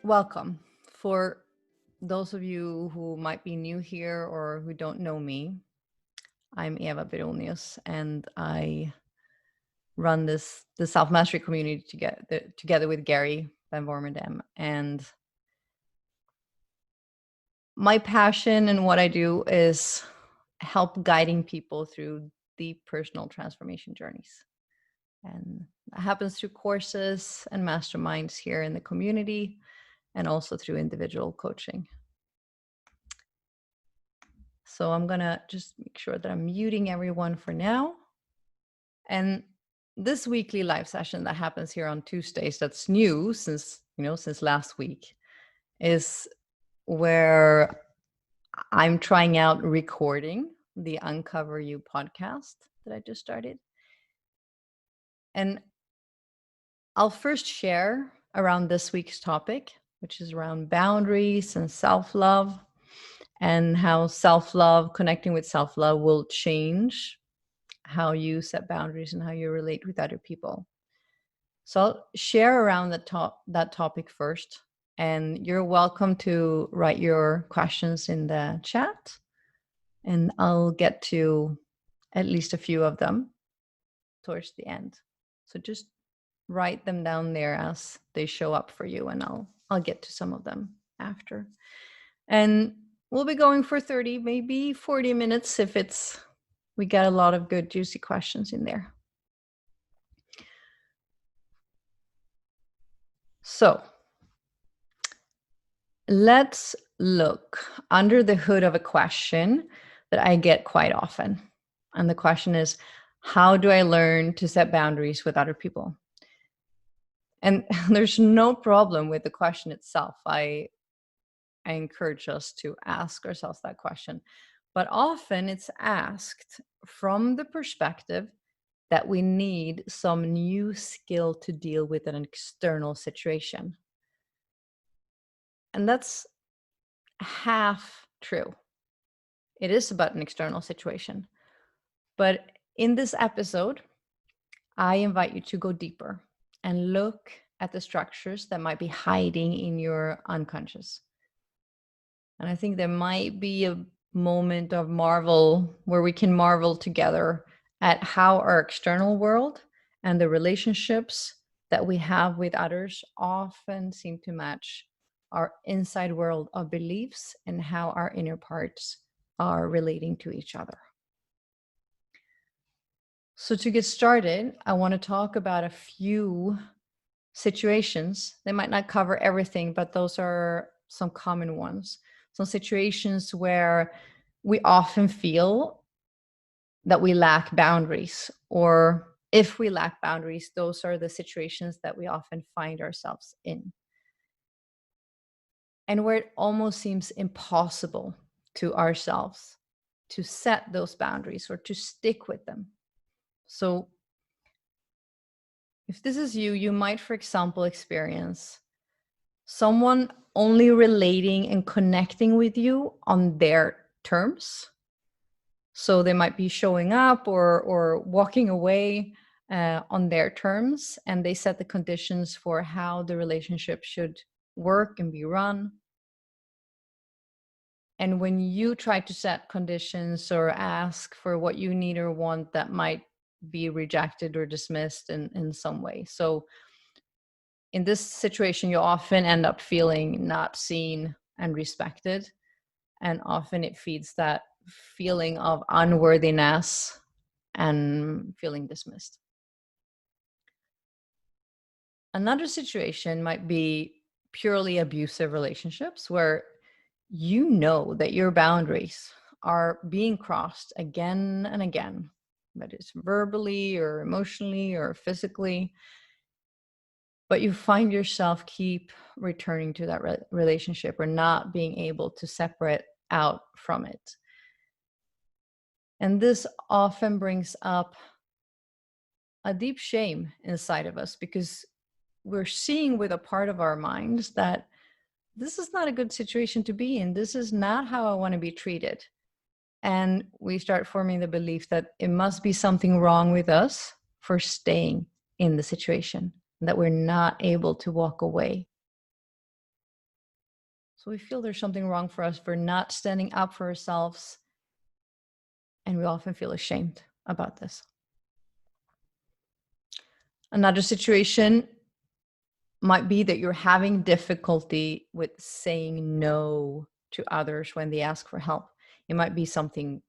Welcome. For those of you who might be new here or who don't know me, I'm Eva Beronius, and I run the self-mastery community together with Gary Van Vormerdam. And my passion and what I do is help guiding people through deep personal transformation journeys. And that happens through courses and masterminds here in the community, and also through individual coaching. So I'm going to just make sure that I'm muting everyone for now. And this weekly live session that happens here on Tuesdays, that's new since last week, is where I'm trying out recording the Uncover You podcast that I just started. And I'll first share around this week's topic, which is around boundaries and self-love, and how self-love, connecting with self-love, will change how you set boundaries and how you relate with other people. So I'll share around that topic first, and you're welcome to write your questions in the chat, and I'll get to at least a few of them towards the end. So just write them down there as they show up for you, and I'll get to some of them after. And we'll be going for 30, maybe 40 minutes if we got a lot of good juicy questions in there. So let's look under the hood of a question that I get quite often. And the question is, how do I learn to set boundaries with other people? And there's no problem with the question itself. I encourage us to ask ourselves that question. But often it's asked from the perspective that we need some new skill to deal with an external situation. And that's half true. It is about an external situation. But in this episode, I invite you to go deeper and look at the structures that might be hiding in your unconscious. And I think there might be a moment of marvel where we can marvel together at how our external world and the relationships that we have with others often seem to match our inside world of beliefs and how our inner parts are relating to each other. So to get started, I want to talk about a few situations. They might not cover everything, but those are some common ones. Some situations where we often feel that we lack boundaries, or if we lack boundaries, those are the situations that we often find ourselves in. And where it almost seems impossible to ourselves to set those boundaries or to stick with them. So if this is you, you might, for example, experience someone only relating and connecting with you on their terms. So they might be showing up or walking away on their terms, and they set the conditions for how the relationship should work and be run. And when you try to set conditions or ask for what you need or want, that might be rejected or dismissed in some way. So in this situation, you often end up feeling not seen and respected. And often it feeds that feeling of unworthiness and feeling dismissed. Another situation might be purely abusive relationships where you know that your boundaries are being crossed again and again, whether it's verbally or emotionally or physically, but you find yourself keep returning to that relationship or not being able to separate out from it. And this often brings up a deep shame inside of us, because we're seeing with a part of our minds that this is not a good situation to be in. This is not how I want to be treated. And we start forming the belief that it must be something wrong with us for staying in the situation. that we're not able to walk away. So we feel there's something wrong for us for not standing up for ourselves, and we often feel ashamed about this. Another situation might be that you're having difficulty with saying no to others when they ask for help. It might be something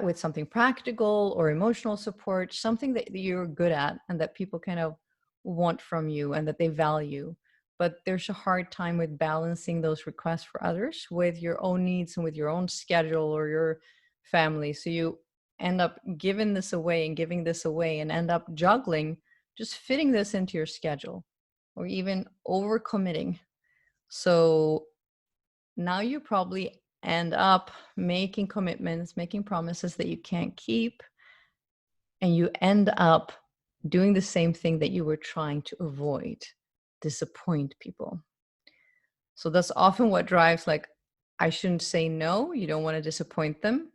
with something practical or emotional support, something that you're good at and that people kind of want from you and that they value. But there's a hard time with balancing those requests for others with your own needs and with your own schedule or your family. So you end up giving this away and end up juggling, just fitting this into your schedule or even overcommitting. So now you probably end up making commitments, making promises that you can't keep, and you end up doing the same thing that you were trying to avoid, disappoint people. So that's often what drives, like, I shouldn't say no, you don't want to disappoint them,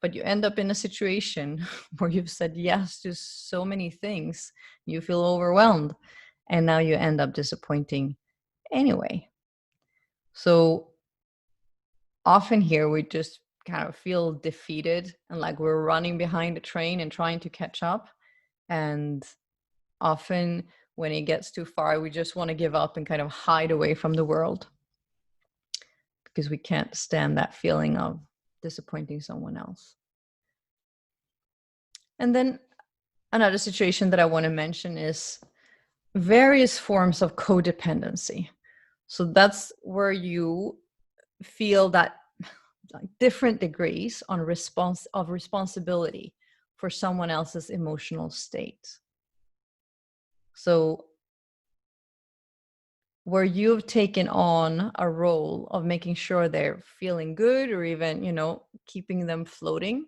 but you end up in a situation where you've said yes to so many things, you feel overwhelmed, and now you end up disappointing anyway. So often here we just kind of feel defeated and like we're running behind a train and trying to catch up. And often when it gets too far, we just want to give up and kind of hide away from the world because we can't stand that feeling of disappointing someone else. And then another situation that I want to mention is various forms of codependency. So that's where you feel that like different degrees on responsibility for someone else's emotional state. So where you've taken on a role of making sure they're feeling good or even, keeping them floating,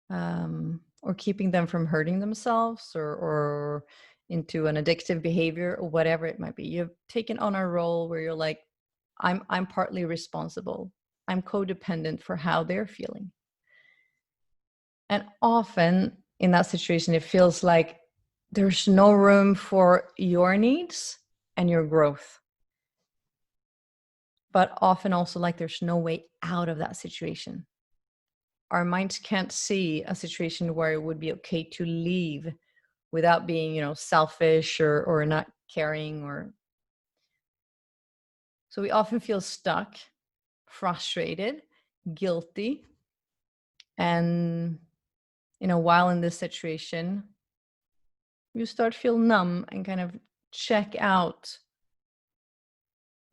or keeping them from hurting themselves or into an addictive behavior or whatever it might be. You've taken on a role where you're like, I'm partly responsible. I'm codependent for how they're feeling. And often in that situation, it feels like there's no room for your needs and your growth. But often also like there's no way out of that situation. Our minds can't see a situation where it would be okay to leave without being, selfish or not caring or. So we often feel stuck, frustrated, guilty. And, while in this situation, you start to feel numb and kind of check out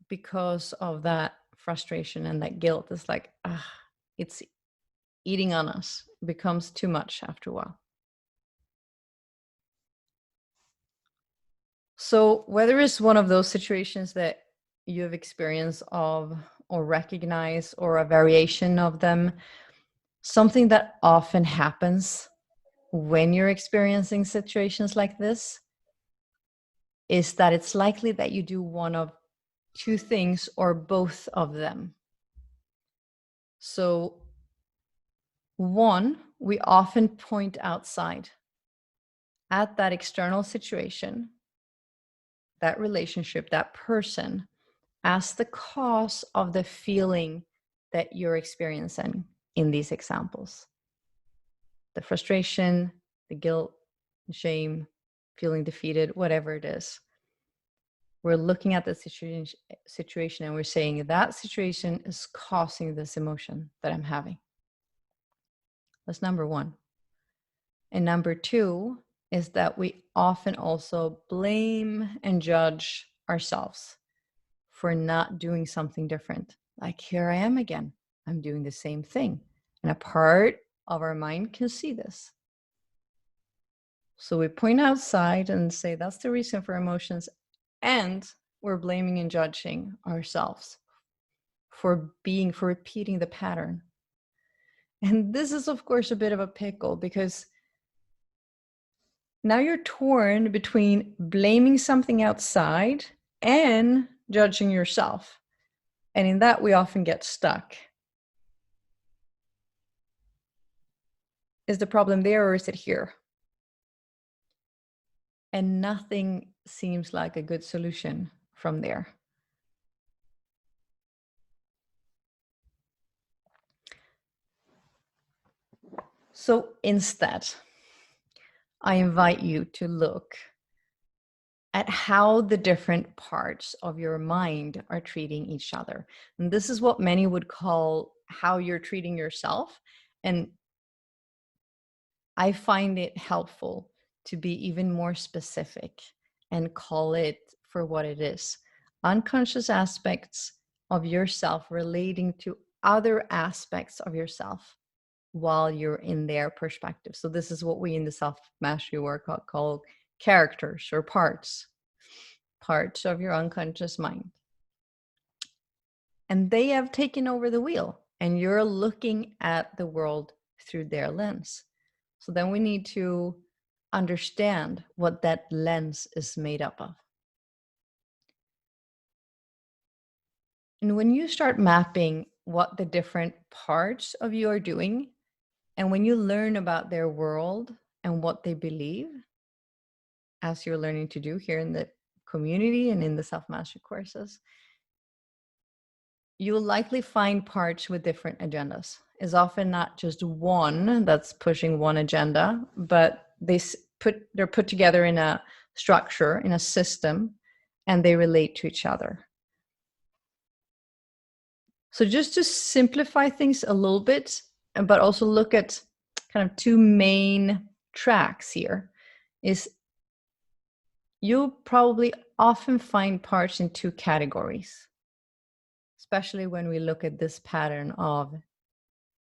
because of that frustration and that guilt. It's like, it's eating on us. It becomes too much after a while. So whether it's one of those situations that you have experience of or recognize or a variation of them, something that often happens when you're experiencing situations like this is that it's likely that you do one of two things or both of them. So one, we often point outside at that external situation, that relationship, that person, as the cause of the feeling that you're experiencing in these examples. The frustration, the guilt, the shame, feeling defeated, whatever it is. We're looking at the situation and we're saying that situation is causing this emotion that I'm having. That's number one. And number two is that we often also blame and judge ourselves for not doing something different. Like, here I am again. I'm doing the same thing. And a part of our mind can see this. So we point outside and say that's the reason for emotions. And we're blaming and judging ourselves for repeating the pattern. And this is, of course, a bit of a pickle because now you're torn between blaming something outside and judging yourself. And in that, we often get stuck. Is the problem there or is it here? and nothing seems like a good solution from there. So instead, I invite you to look at how the different parts of your mind are treating each other. And this is what many would call how you're treating yourself. And I find it helpful to be even more specific and call it for what it is: unconscious aspects of yourself relating to other aspects of yourself while you're in their perspective. So this is what we in the self-mastery work call characters or parts of your unconscious mind. And they have taken over the wheel, and you're looking at the world through their lens. So then we need to understand what that lens is made up of. And when you start mapping what the different parts of you are doing, and when you learn about their world and what they believe, as you're learning to do here in the community and in the self-mastery courses, you'll likely find parts with different agendas. It's often not just one that's pushing one agenda, but they're put together in a structure, in a system, and they relate to each other. So just to simplify things a little bit, but also look at kind of two main tracks here, is you'll probably often find parts in two categories, especially when we look at this pattern of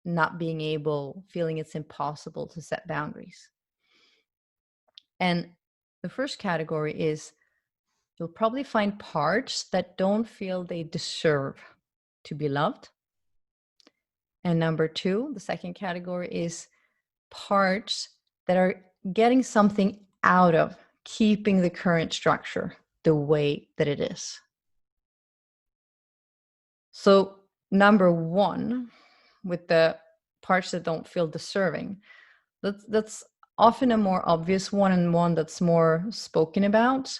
not being able, feeling it's impossible to set boundaries. And the first category is you'll probably find parts that don't feel they deserve to be loved. And number two, the second category is parts that are getting something out of keeping the current structure the way that it is. So number one, with the parts that don't feel deserving, that's often a more obvious one and one that's more spoken about.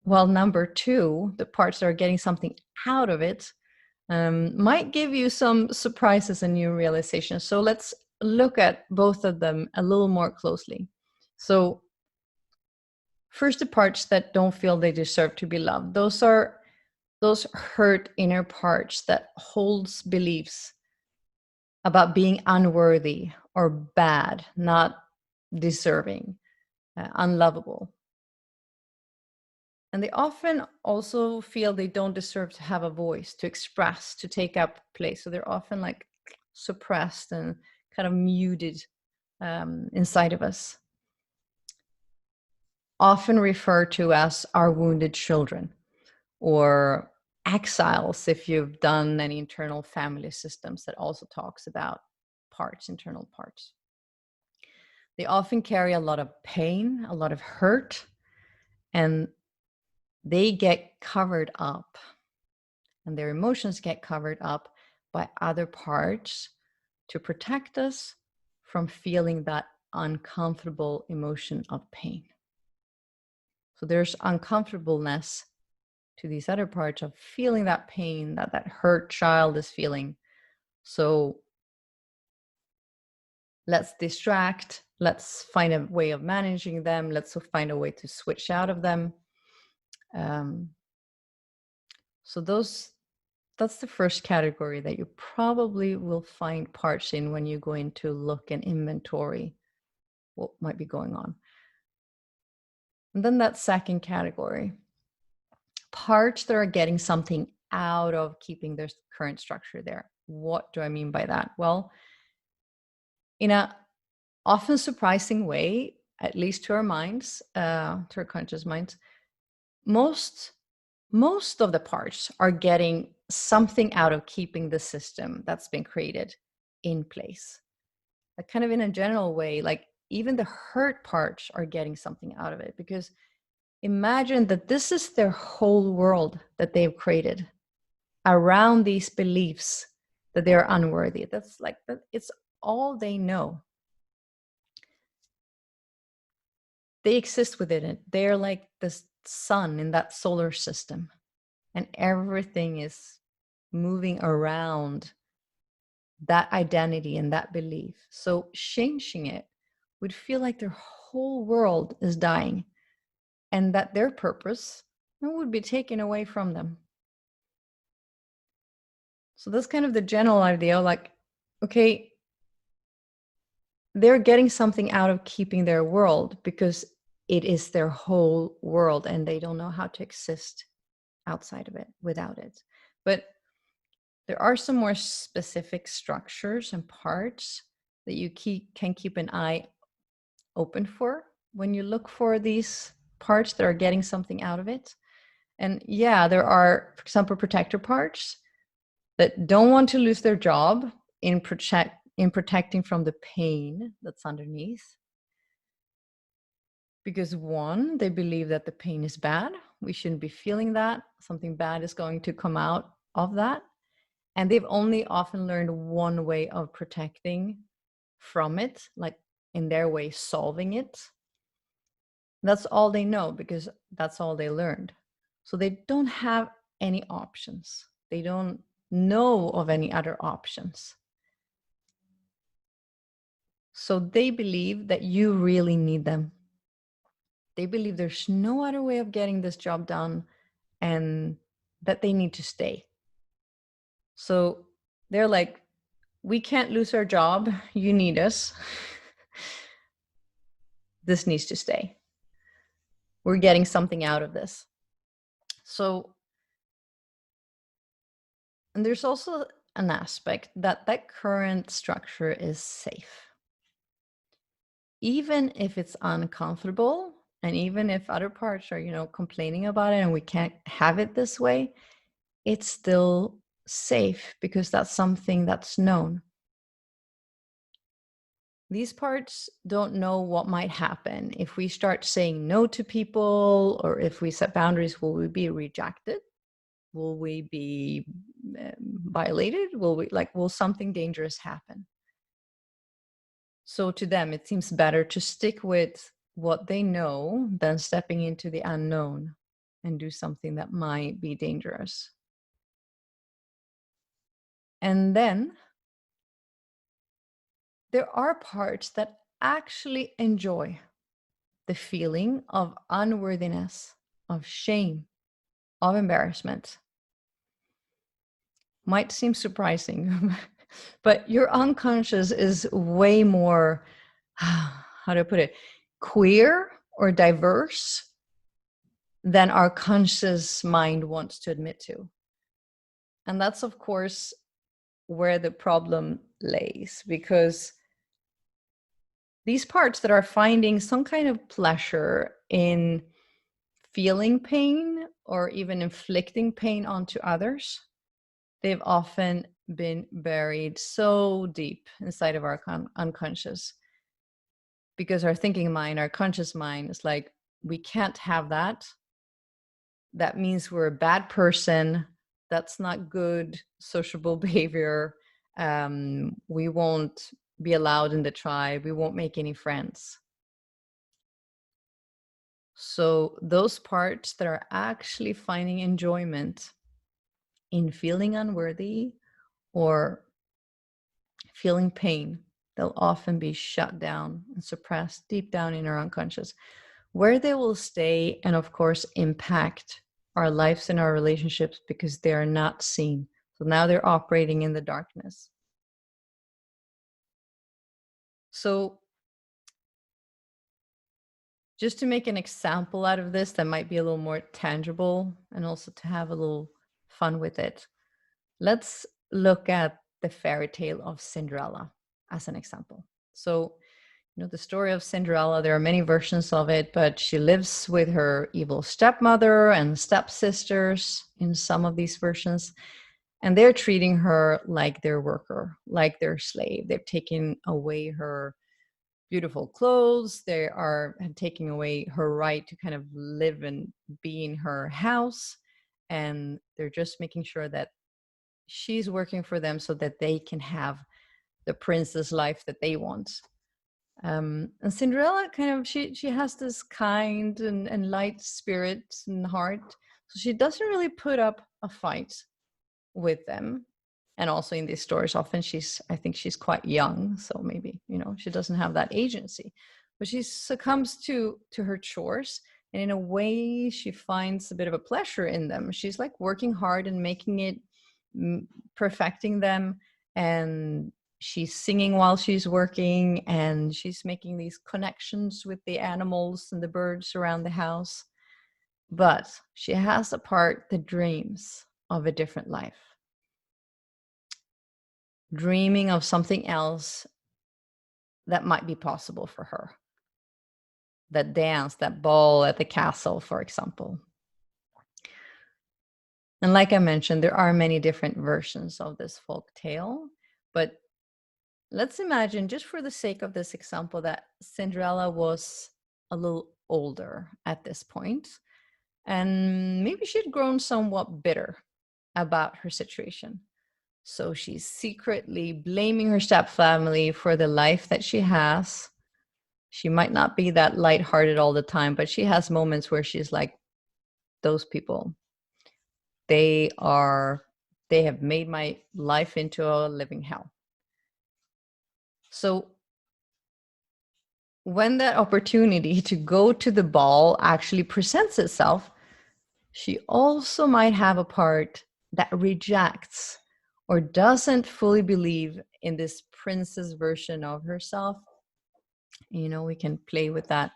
While number two, the parts that are getting something out of it, might give you some surprises and new realizations. So let's look at both of them a little more closely. So first, the parts that don't feel they deserve to be loved. Those are those hurt inner parts that holds beliefs about being unworthy or bad, not deserving, unlovable. And they often also feel they don't deserve to have a voice, to express, to take up place. So they're often like suppressed and kind of muted inside of us. Often referred to as our wounded children, or exiles if you've done any internal family systems that also talks about parts, internal parts. They often carry a lot of pain, a lot of hurt, and they get covered up, and their emotions get covered up by other parts to protect us from feeling that uncomfortable emotion of pain. So there's uncomfortableness to these other parts of feeling that pain that hurt child is feeling. So let's distract, let's find a way of managing them, let's find a way to switch out of them. So that's the first category that you probably will find parts in when you go in to look and inventory what might be going on. And then that second category, parts that are getting something out of keeping their current structure there. What do I mean by that? Well, in a often surprising way, at least to our minds, to our conscious minds, most of the parts are getting something out of keeping the system that's been created in place. Like kind of in a general way, like even the hurt parts are getting something out of it, because imagine that this is their whole world that they've created around these beliefs that they're unworthy. That's like that. It's all they know. they exist within it. They're like the sun in that solar system, and everything is moving around that identity and that belief. So changing it would feel like their whole world is dying, and that their purpose would be taken away from them. So that's kind of the general idea, like, okay, they're getting something out of keeping their world because it is their whole world and they don't know how to exist outside of it, without it. But there are some more specific structures and parts that you can keep an eye open for when you look for these parts that are getting something out of it. And yeah, there are, for example, protector parts that don't want to lose their job in protecting from the pain that's underneath. Because one, they believe that the pain is bad. We shouldn't be feeling that. Something bad is going to come out of that. And they've only often learned one way of protecting from it, like in their way, solving it. That's all they know because that's all they learned. So they don't have any options. They don't know of any other options. So they believe that you really need them. They believe there's no other way of getting this job done and that they need to stay. So they're like, we can't lose our job. You need us. This needs to stay. We're getting something out of this. So, and there's also an aspect that current structure is safe. Even if it's uncomfortable, and even if other parts are, complaining about it and we can't have it this way, it's still safe because that's something that's known. These parts don't know what might happen if we start saying no to people, or if we set boundaries. Will we be rejected? Will we be violated? Will something dangerous happen? So to them, it seems better to stick with what they know than stepping into the unknown and do something that might be dangerous. And then there are parts that actually enjoy the feeling of unworthiness, of shame, of embarrassment. Might seem surprising, but your unconscious is way more, how do I put it, queer or diverse than our conscious mind wants to admit to. And that's, of course, where the problem lays, because these parts that are finding some kind of pleasure in feeling pain or even inflicting pain onto others, they've often been buried so deep inside of our unconscious, because our thinking mind, our conscious mind, is like, we can't have that. That means we're a bad person. That's not good sociable behavior. We won't be allowed in the tribe. We won't make any friends. So those parts that are actually finding enjoyment in feeling unworthy or feeling pain, they'll often be shut down and suppressed deep down in our unconscious, where they will stay and, of course, impact our lives and our relationships because they are not seen. So now they're operating in the darkness. So just to make an example out of this that might be a little more tangible and also to have a little fun with it, let's look at the fairy tale of Cinderella as an example. So, the story of Cinderella, there are many versions of it, but she lives with her evil stepmother and stepsisters in some of these versions. And they're treating her like their worker, like their slave. They've taken away her beautiful clothes. They are taking away her right to kind of live and be in her house. And they're just making sure that she's working for them so that they can have the princess life that they want. And Cinderella kind of, she has this kind and light spirit and heart. So she doesn't really put up a fight with them. And also in these stories, often I think she's quite young. So maybe, she doesn't have that agency. But she succumbs to her chores. And in a way, she finds a bit of a pleasure in them. She's like working hard and making it, perfecting them. And she's singing while she's working, and she's making these connections with the animals and the birds around the house. But she has a part that dreams of a different life, dreaming of something else that might be possible for her. That dance, that ball at the castle, for example. And like I mentioned, there are many different versions of this folk tale, but let's imagine, just for the sake of this example, that Cinderella was a little older at this point, and maybe she'd grown somewhat bitter about her situation. So she's secretly blaming her stepfamily for the life that she has. She might not be that lighthearted all the time, but she has moments where she's like, those people, they have made my life into a living hell. So when that opportunity to go to the ball actually presents itself, she also might have a part that rejects or doesn't fully believe in this princess version of herself. We can play with that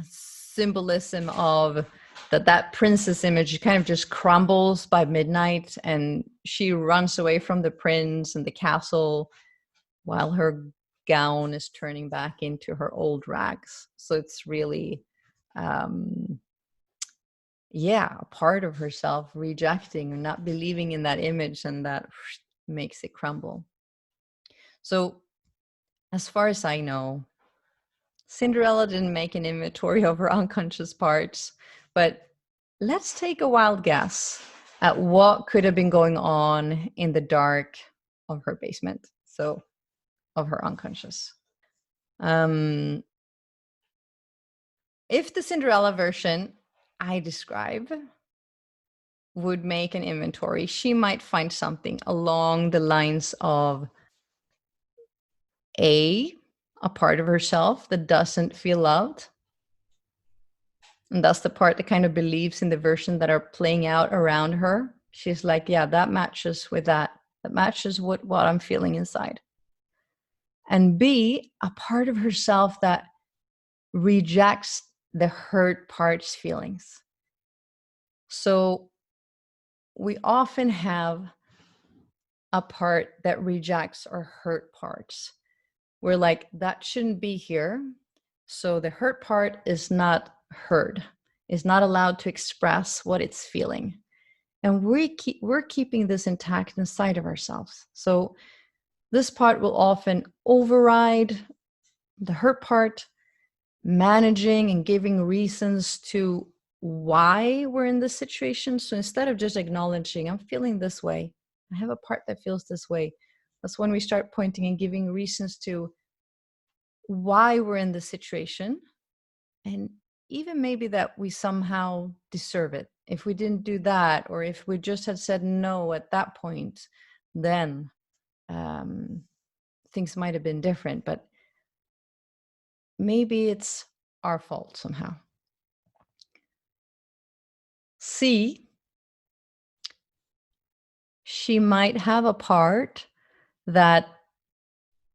symbolism of that princess image kind of just crumbles by midnight, and she runs away from the prince and the castle while her gown is turning back into her old rags. So it's really, a part of herself rejecting and not believing in that image, and that makes it crumble. So as far as I know, Cinderella didn't make an inventory of her unconscious parts, but let's take a wild guess at what could have been going on in the dark of her basement. So, of her unconscious. If the Cinderella version I describe would make an inventory, she might find something along the lines of a part of herself that doesn't feel loved. And that's the part that kind of believes in the version that are playing out around her. She's like, yeah, that matches with that. That matches what I'm feeling inside. And B, a part of herself that rejects the hurt part's feelings. So we often have a part that rejects our hurt parts. We're like, that shouldn't be here. So the hurt part is not heard, is not allowed to express what it's feeling. And we're keeping this intact inside of ourselves. So this part will often override the hurt part, managing and giving reasons to why we're in this situation. So instead of just acknowledging, I'm feeling this way, I have a part that feels this way, that's when we start pointing and giving reasons to why we're in this situation, and even maybe that we somehow deserve it. If we didn't do that, or if we just had said no at that point, then things might have been different. But maybe it's our fault somehow. C, she might have a part that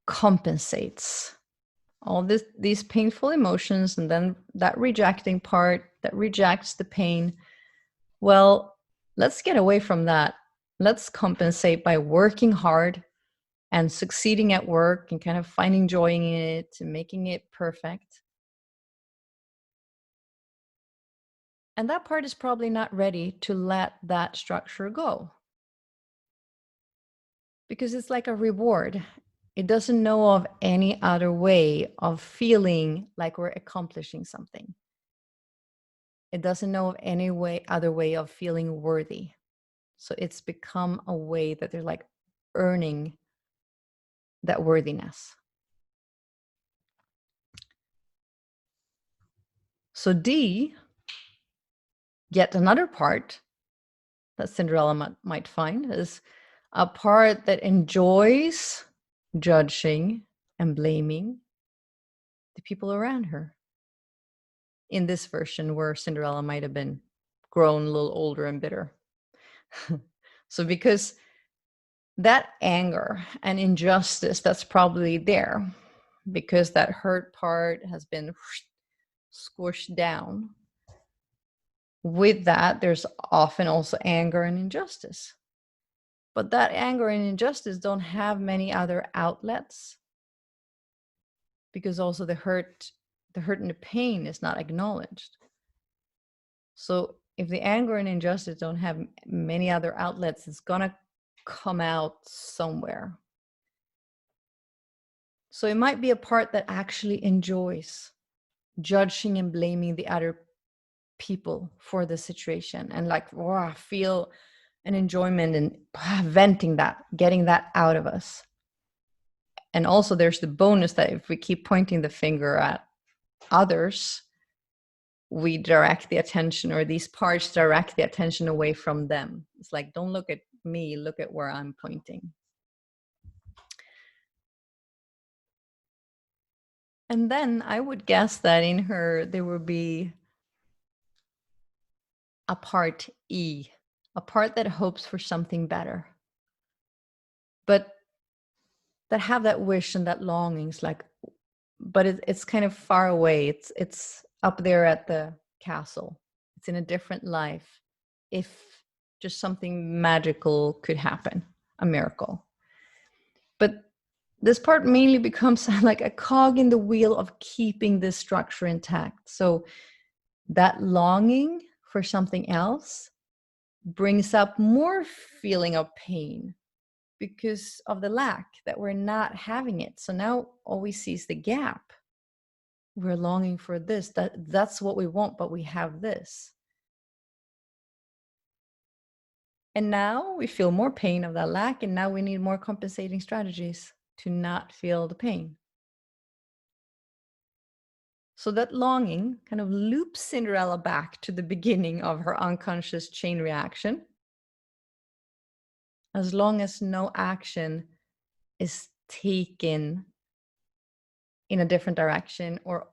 compensates all these painful emotions, and then that rejecting part that rejects the pain. Well, let's get away from that. Let's compensate by working hard and succeeding at work and kind of finding joy in it and making it perfect. And that part is probably not ready to let that structure go, because it's like a reward. It doesn't know of any other way of feeling like we're accomplishing something. It doesn't know of any other way of feeling worthy. So it's become a way that they're like earning that worthiness. So D, yet another part that Cinderella might find, is a part that enjoys judging and blaming the people around her. In this version, where Cinderella might have been grown a little older and bitter. So because that anger and injustice that's probably there, because that hurt part has been squished down, with that, there's often also anger and injustice. But that anger and injustice don't have many other outlets, because also the hurt and the pain is not acknowledged. So if the anger and injustice don't have many other outlets, it's gonna come out somewhere. So it might be a part that actually enjoys judging and blaming the other people for the situation, and like, wow, feel an enjoyment in venting that, getting that out of us. And also there's the bonus that if we keep pointing the finger at others, we direct the attention, or these parts direct the attention away from them. It's like, don't look at me, look at where I'm pointing. And then I would guess that in her, there would be a part E, a part that hopes for something better, but that have that wish and that longings, like, but it's kind of far away. It's up there at the castle. It's in a different life. If just something magical could happen, a miracle. But this part mainly becomes like a cog in the wheel of keeping this structure intact. So that longing for something else brings up more feeling of pain because of the lack, that we're not having it. So now all we see is the gap. We're longing for this, that's what we want, but we have this. And now we feel more pain of that lack, and now we need more compensating strategies to not feel the pain. So that longing kind of loops Cinderella back to the beginning of her unconscious chain reaction. As long as no action is taken in a different direction, or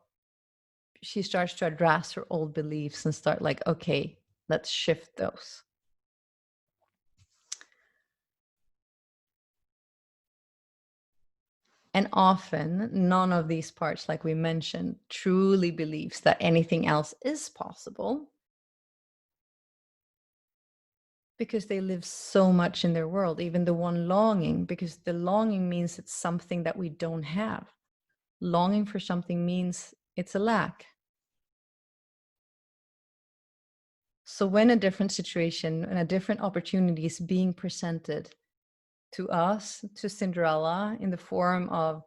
she starts to address her old beliefs and start like, okay, let's shift those. And often none of these parts, like we mentioned, truly believes that anything else is possible, because they live so much in their world, even the one longing, because the longing means it's something that we don't have. Longing for something means it's a lack. So when a different situation and a different opportunity is being presented to us, to Cinderella, in the form of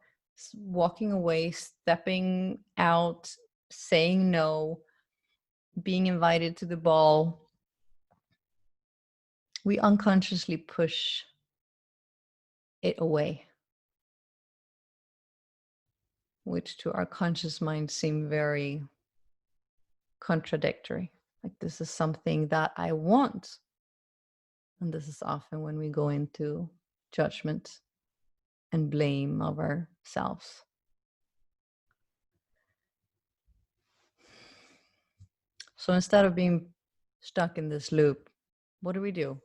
walking away, stepping out, saying no, being invited to the ball, we unconsciously push it away, which to our conscious mind seem very contradictory. Like, this is something that I want. And this is often when we go into judgment and blame of ourselves. So instead of being stuck in this loop, what do we do?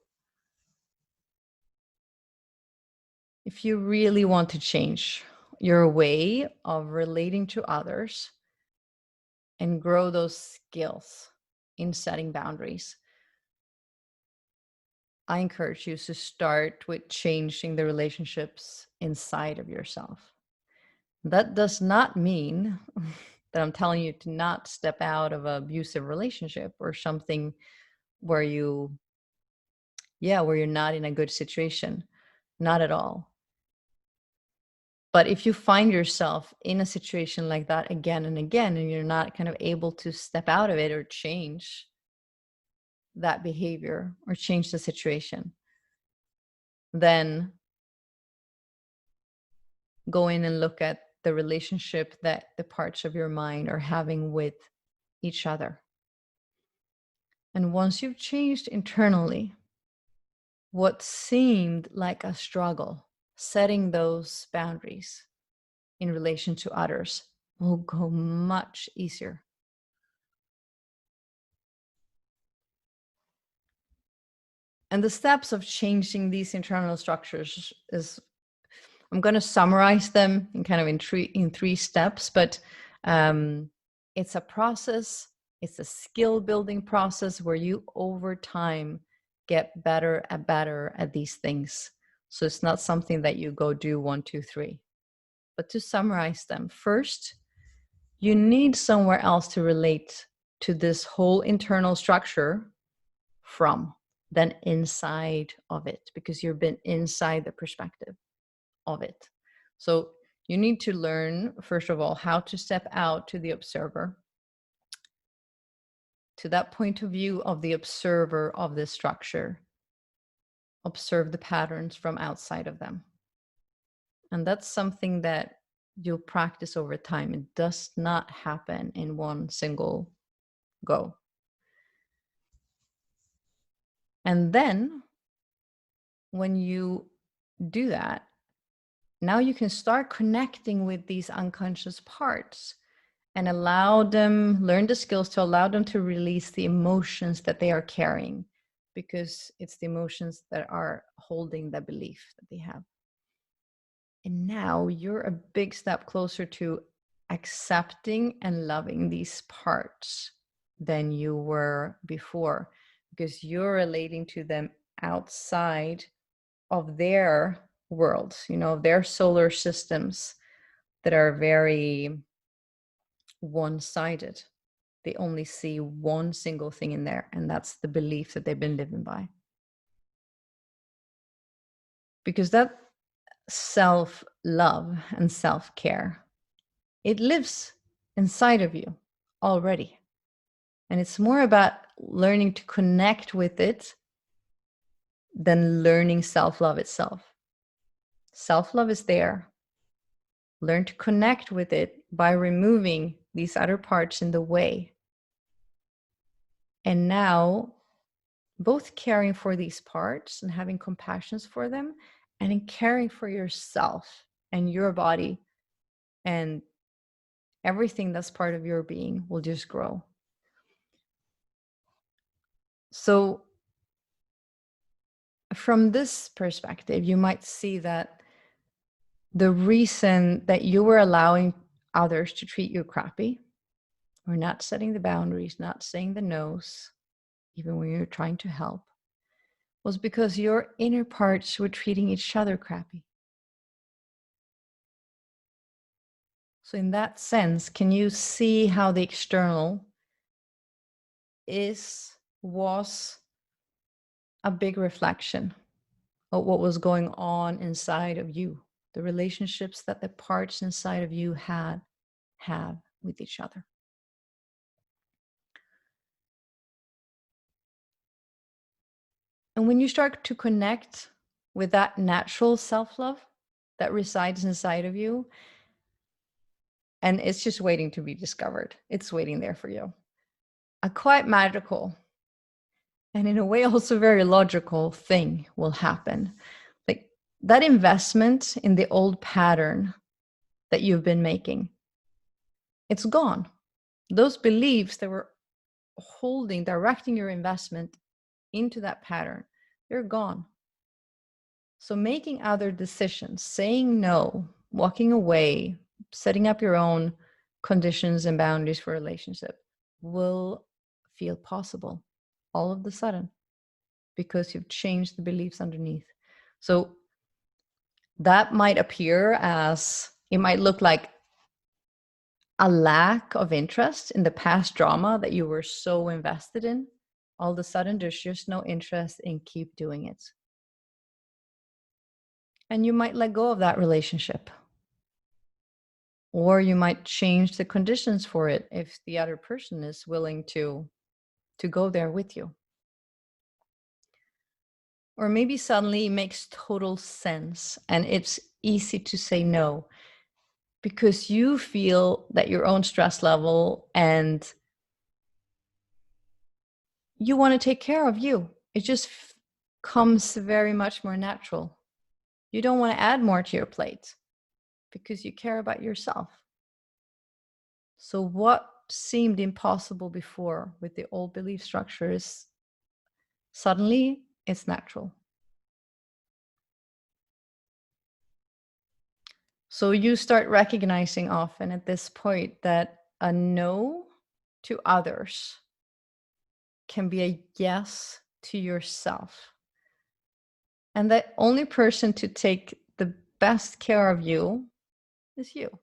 If you really want to change your way of relating to others and grow those skills in setting boundaries, I encourage you to start with changing the relationships inside of yourself. That does not mean that I'm telling you to not step out of an abusive relationship or something where you're not in a good situation. Not at all. But if you find yourself in a situation like that again and again, and you're not kind of able to step out of it or change that behavior or change the situation, then go in and look at the relationship that the parts of your mind are having with each other. And once you've changed internally, what seemed like a struggle, setting those boundaries in relation to others, will go much easier. And the steps of changing these internal structures is, I'm going to summarize them in kind of in three steps, but it's a process. It's a skill building process where you over time get better at these things. So it's not something that you go do 1, 2, 3. But to summarize them, first, you need somewhere else to relate to this whole internal structure from than inside of it, because you've been inside the perspective of it. So you need to learn, first of all, how to step out to the observer, to that point of view of the observer of this structure. Observe the patterns from outside of them. And that's something that you'll practice over time. It does not happen in one single go. And then when you do that, now you can start connecting with these unconscious parts and learn the skills to allow them to release the emotions that they are carrying, because it's the emotions that are holding the belief that they have. And now you're a big step closer to accepting and loving these parts than you were before, because you're relating to them outside of their worlds, their solar systems that are very one-sided. They only see one single thing in there, and that's the belief that they've been living by. Because that self-love and self-care, it lives inside of you already. And it's more about learning to connect with it than learning self-love itself. Self-love is there. Learn to connect with it by removing these other parts in the way. And now, both caring for these parts and having compassion for them, and in caring for yourself and your body and everything that's part of your being, will just grow. So from this perspective, you might see that the reason that you were allowing others to treat you crappy, or not setting the boundaries, not saying the no's, even when you're trying to help, was because your inner parts were treating each other crappy. So in that sense, can you see how the external was a big reflection of what was going on inside of you, the relationships that the parts inside of you have with each other? And when you start to connect with that natural self-love that resides inside of you, and it's just waiting to be discovered, it's waiting there for you, a quite magical and in a way also very logical thing will happen. Like that investment in the old pattern that you've been making, it's gone. Those beliefs that were directing your investment into that pattern, they're gone. So making other decisions, saying no, walking away, setting up your own conditions and boundaries for a relationship will feel possible all of a sudden, because you've changed the beliefs underneath. So that might appear as, it might look like a lack of interest in the past drama that you were so invested in. All of a sudden, there's just no interest in keep doing it. And you might let go of that relationship. Or you might change the conditions for it if the other person is willing to go there with you. Or maybe suddenly it makes total sense and it's easy to say no, because you feel that your own stress level and you want to take care of you. It just comes very much more natural. You don't want to add more to your plate because you care about yourself. So what seemed impossible before with the old belief structures, suddenly it's natural. So you start recognizing often at this point that a no to others can be a yes to yourself. And the only person to take the best care of you is you.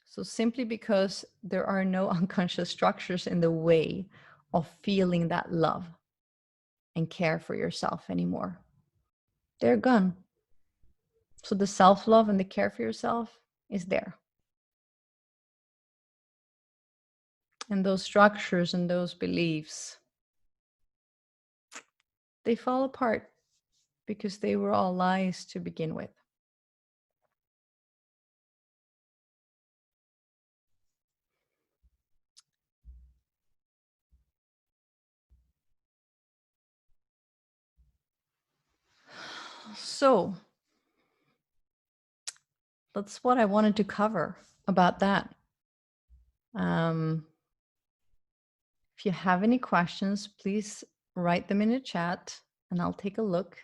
So simply because there are no unconscious structures in the way of feeling that love and care for yourself anymore, they're gone. So the self-love and the care for yourself is there. And those structures and those beliefs, they fall apart because they were all lies to begin with. So that's what I wanted to cover about that. If you have any questions, please write them in the chat and I'll take a look.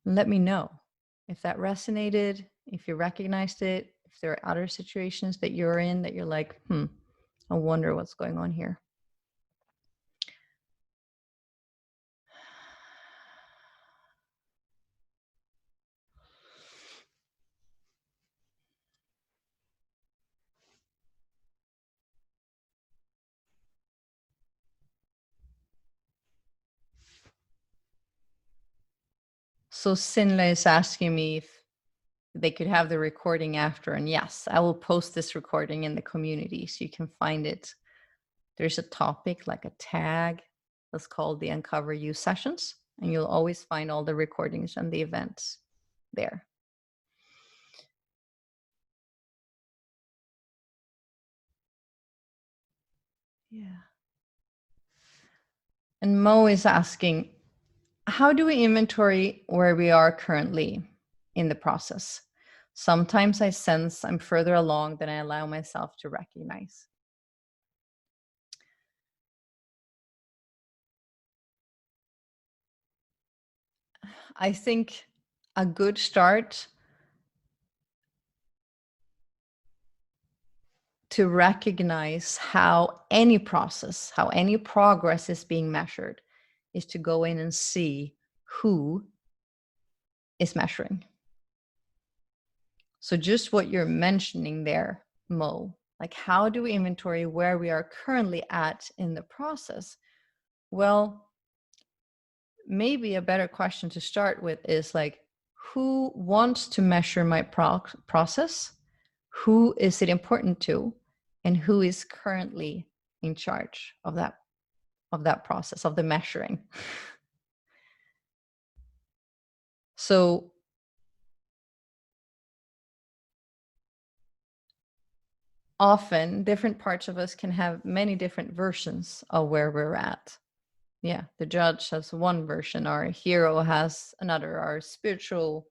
Let me know if that resonated, if you recognized it, if there are other situations that you're in that you're like, I wonder what's going on here. So Sinla is asking me if they could have the recording after. And yes, I will post this recording in the community so you can find it. There's a topic, like a tag, that's called the Uncover You sessions. And you'll always find all the recordings and the events there. Yeah. And Mo is asking, how do we inventory where we are currently in the process? Sometimes I sense I'm further along than I allow myself to recognize. I think a good start to recognize how any process, how any progress is being measured, is to go in and see who is measuring. So just what you're mentioning there, Mo, like how do we inventory where we are currently at in the process? Well, maybe a better question to start with is like, who wants to measure my process? Who is it important to? And who is currently in charge of that process, of the measuring? So often different parts of us can have many different versions of where we're at. Yeah, the judge has one version, our hero has another, our spiritual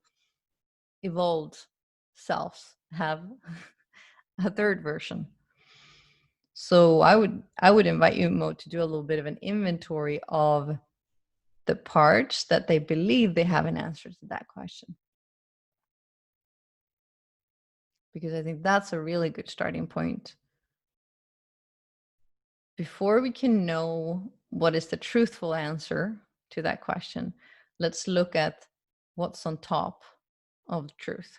evolved selves have a third version. So I would invite you, Mo, to do a little bit of an inventory of the parts that they believe they have an answer to that question. Because I think that's a really good starting point. Before we can know what is the truthful answer to that question, let's look at what's on top of the truth.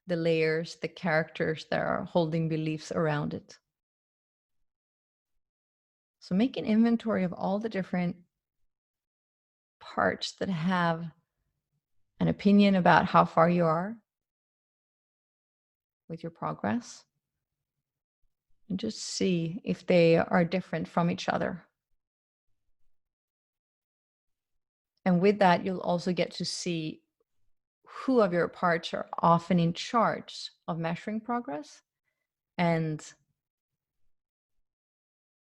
The layers, the characters that are holding beliefs around it. So make an inventory of all the different parts that have an opinion about how far you are with your progress. And just see if they are different from each other. And with that, you'll also get to see who of your parts are often in charge of measuring progress. And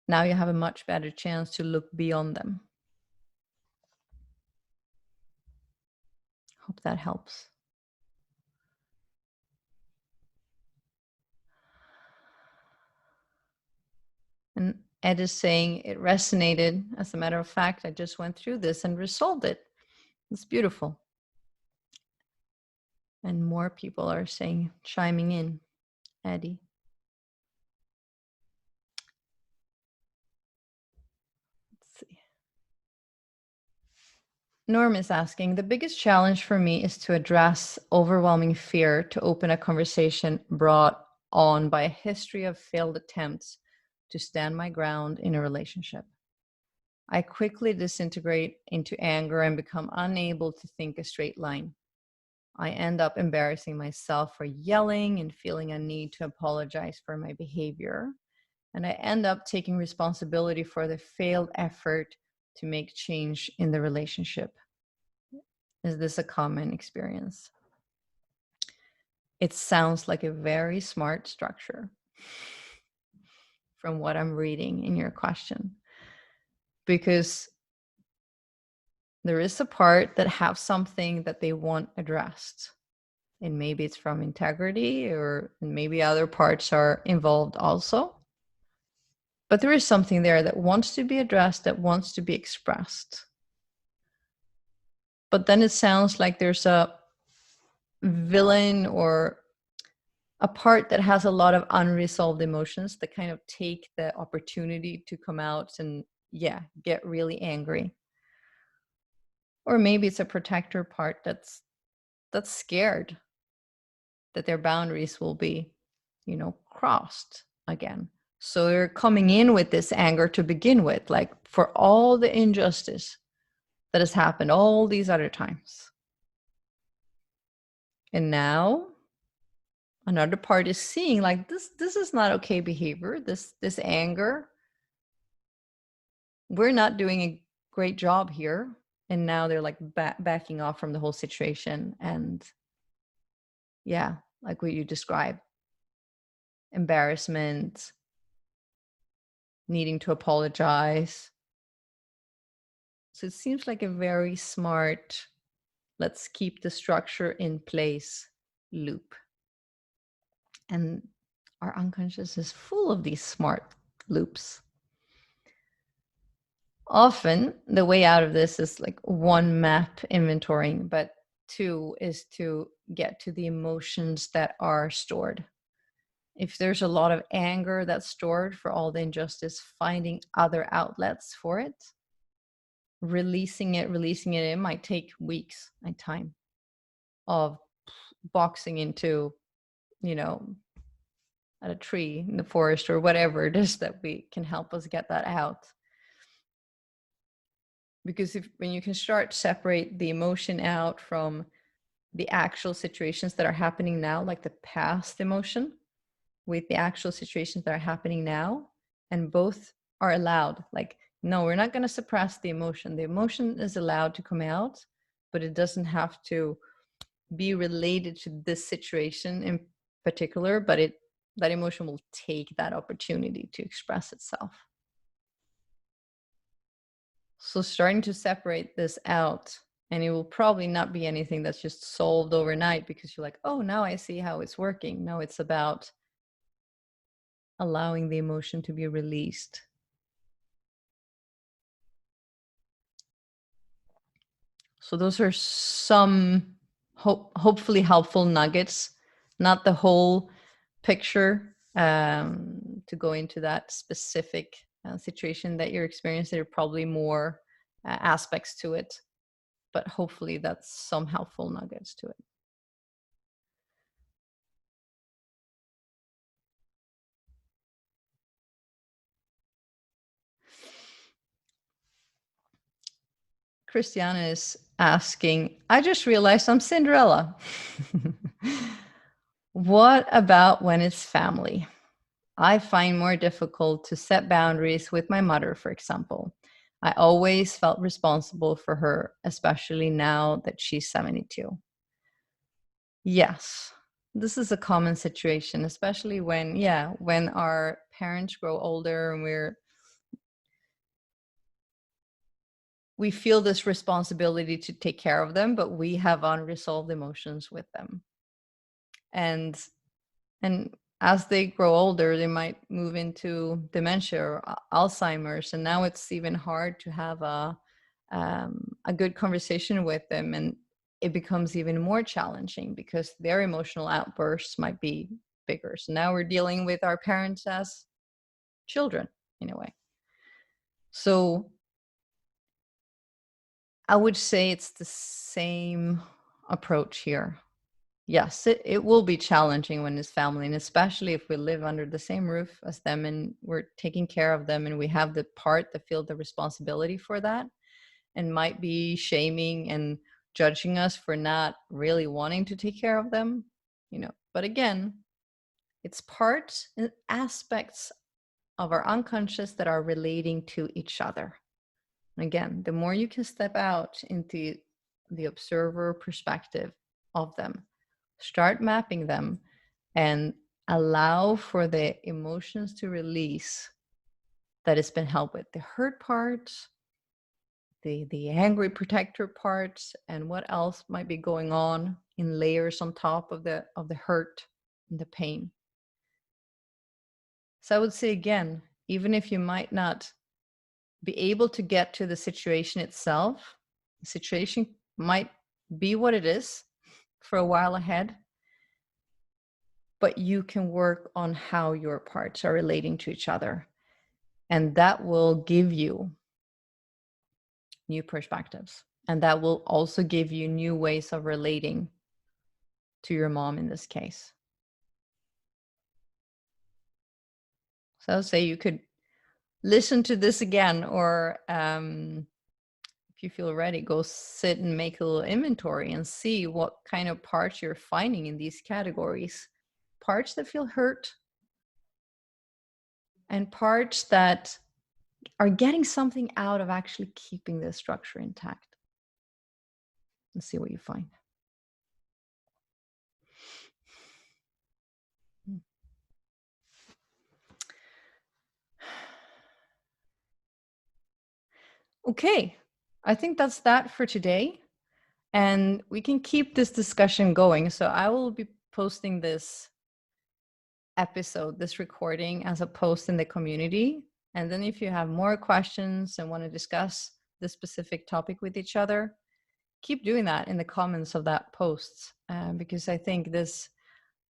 now you have a much better chance to look beyond them. Hope that helps. And Ed is saying it resonated. As a matter of fact, I just went through this and resolved it. It's beautiful. And more people are saying, chiming in, Eddie. Let's see. Norm is asking, the biggest challenge for me is to address overwhelming fear to open a conversation brought on by a history of failed attempts to stand my ground in a relationship. I quickly disintegrate into anger and become unable to think a straight line. I end up embarrassing myself for yelling and feeling a need to apologize for my behavior. And I end up taking responsibility for the failed effort to make change in the relationship. Is this a common experience? It sounds like a very smart structure from what I'm reading in your question. Because there is a part that have something that they want addressed. And maybe it's from integrity, or maybe other parts are involved also. But there is something there that wants to be addressed, that wants to be expressed. But then it sounds like there's a villain or a part that has a lot of unresolved emotions that kind of take the opportunity to come out and, get really angry. Or maybe it's a protector part that's scared that their boundaries will be, crossed again. So they're coming in with this anger to begin with, like for all the injustice that has happened all these other times. And now another part is seeing like this is not okay behavior, this anger. We're not doing a great job here. And now they're like backing off from the whole situation. And like what you described, embarrassment, needing to apologize. So it seems like a very smart, let's keep the structure in place loop. And our unconscious is full of these smart loops. Often the way out of this is like 1, map inventorying, but 2 is to get to the emotions that are stored. If there's a lot of anger that's stored for all the injustice, finding other outlets for it, releasing it in might take weeks and time of boxing into, at a tree in the forest or whatever it is that we can help us get that out. Because when you can start separate the emotion out from the actual situations that are happening now, like the past emotion with the actual situations that are happening now, and both are allowed. Like, no, we're not going to suppress the emotion. The emotion is allowed to come out, but it doesn't have to be related to this situation in particular, but that emotion will take that opportunity to express itself. So starting to separate this out, and it will probably not be anything that's just solved overnight because you're like, oh, now I see how it's working. No, it's about allowing the emotion to be released. So those are some hopefully helpful nuggets, not the whole picture, to go into that specific situation that you're experiencing. There are probably more aspects to it, but hopefully that's some helpful nuggets to it. Christiana is asking, I just realized I'm Cinderella. What about when it's family? I find more difficult to set boundaries with my mother, for example. I always felt responsible for her, especially now that she's 72. Yes, this is a common situation, especially when our parents grow older and we feel this responsibility to take care of them, but we have unresolved emotions with them. And and as they grow older, they might move into dementia or Alzheimer's, and now it's even hard to have a good conversation with them, and it becomes even more challenging because their emotional outbursts might be bigger. So now we're dealing with our parents as children in a way. So I would say it's the same approach here. Yes, it will be challenging when it's family, and especially if we live under the same roof as them and we're taking care of them and we have the part that feel the responsibility for that and might be shaming and judging us for not really wanting to take care of them, But again, it's parts and aspects of our unconscious that are relating to each other. And again, the more you can step out into the observer perspective of them, start mapping them, and allow for the emotions to release that has been held with the hurt parts, the angry protector parts, and what else might be going on in layers on top of the hurt and the pain. So I would say again, even if you might not be able to get to the situation itself, the situation might be what it is for a while ahead, but you can work on how your parts are relating to each other. And that will give you new perspectives. And that will also give you new ways of relating to your mom in this case. So I would say you could listen to this again, or if you feel ready, go sit and make a little inventory and see what kind of parts you're finding in these categories. Parts that feel hurt and parts that are getting something out of actually keeping the structure intact. And see what you find. Okay, I think that's that for today. And we can keep this discussion going. So I will be posting this episode, this recording, as a post in the community. And then if you have more questions and want to discuss this specific topic with each other, keep doing that in the comments of that post, because I think this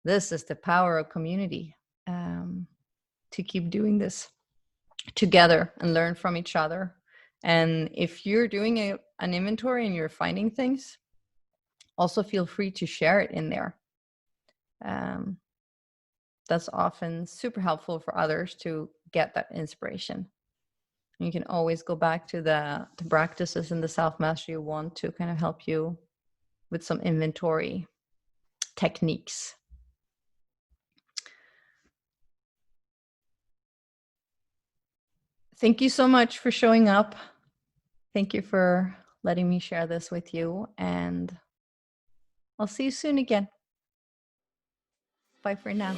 is the power of community, to keep doing this together and learn from each other. And if you're doing an inventory and you're finding things, also feel free to share it in there. That's often super helpful for others to get that inspiration. You can always go back to the practices in the self-mastery you want to kind of help you with some inventory techniques. Thank you so much for showing up. Thank you for letting me share this with you, and I'll see you soon again. Bye for now.